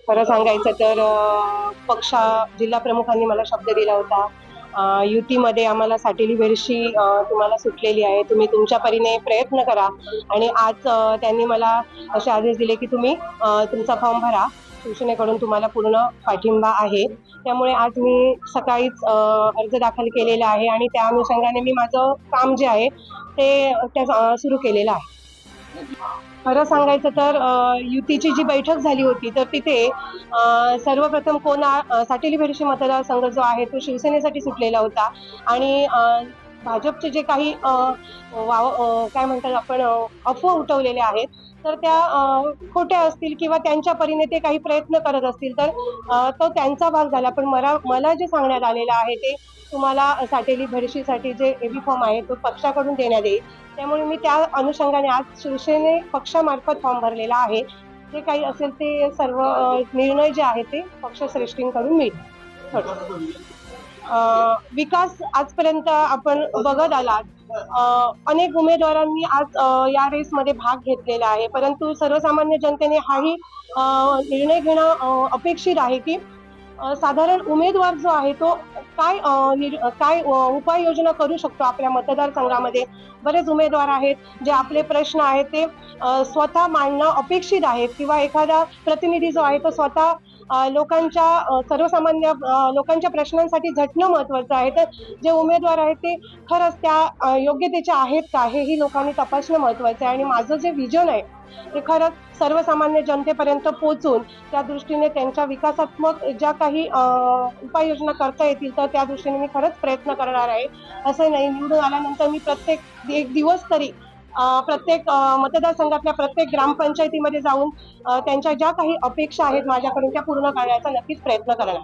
खरं सांगायचं तर पक्ष जिल्हा प्रमुखांनी मला शब्द दिला होता. युतीमध्ये आम्हाला साटेली बेरशी तुम्हाला सुटलेली आहे. तुम्ही तुमच्या परीने प्रयत्न करा आणि आज त्यांनी मला असे आदेश दिले की तुम्ही तुमचा फॉर्म भरा. शिवसेनेकडून तुम्हाला पूर्ण पाठिंबा आहे. त्यामुळे आज मी सकाळीच अर्ज दाखल केलेला आहे आणि त्या अनुषंगाने मी माझं काम जे आहे ते सुरू केलेलं आहे. खरं सांगायचं तर युतीची जी बैठक झाली होती तर तिथे सर्वप्रथम साटेली बेरशी मतदारसंघ जो आहे तो शिवसेनेसाठी सुटलेला होता आणि भाजपचे जे काही काय म्हणतात आपण अफवा उठवलेले आहेत तर त्या खोट्या असतील किंवा त्यांच्या परीने ते काही प्रयत्न करत असतील तर तो त्यांचा भाग झाला. पण मला जे सांगण्यात आलेलं आहे ते तुम्हाला साटेली बेरशीसाठी जे एबी फॉर्म आहे तो पक्षाकडून देण्यात येईल. त्यामुळे मी त्या अनुषंगाने आज शिवसेने पक्षामार्फत फॉर्म भरलेला आहे. जे काही असेल ते सर्व निर्णय जे आहेत ते पक्षश्रेष्ठींकडून मिळतील. विकास आजपर्यंत आपण बघत आलात. अनेक उमेदवारांनी आज या रेसमध्ये भाग घेतलेला आहे, परंतु सर्वसामान्य जनतेने हाही निर्णय घेणं अपेक्षित आहे की साधारण उमेदवार जो आहे तो काय उपाययोजना करू शकतो आपल्या मतदारसंघामध्ये. बरेच उमेदवार आहेत जे आपले प्रश्न आहेत ते स्वतः मांडणं अपेक्षित आहेत किंवा एखादा प्रतिनिधी जो आहे तो स्वतः सर्वसामान्य लोकांच्या प्रश्नांसाठी झटणं महत्वाचं आहे. तर जे उमेदवार आहेत ते खरंच त्या योग्यतेचे आहेत का हेही लोकांनी तपासणं महत्वाचं आहे आणि माझं जे विजन आहे ते खरंच सर्वसामान्य जनतेपर्यंत पोहोचून त्या दृष्टीने त्यांच्या विकासात्मक ज्या काही उपाययोजना करता येतील तर त्या दृष्टीने मी खरंच प्रयत्न करणार आहे. असं नाही निवडून आल्यानंतर मी प्रत्येक एक दिवस तरी प्रत्येक मतदारसंघातल्या प्रत्येक ग्रामपंचायतीमध्ये जाऊन त्यांच्या ज्या काही अपेक्षा आहेत माझ्याकडून त्या पूर्ण करण्याचा नक्कीच प्रयत्न करणार.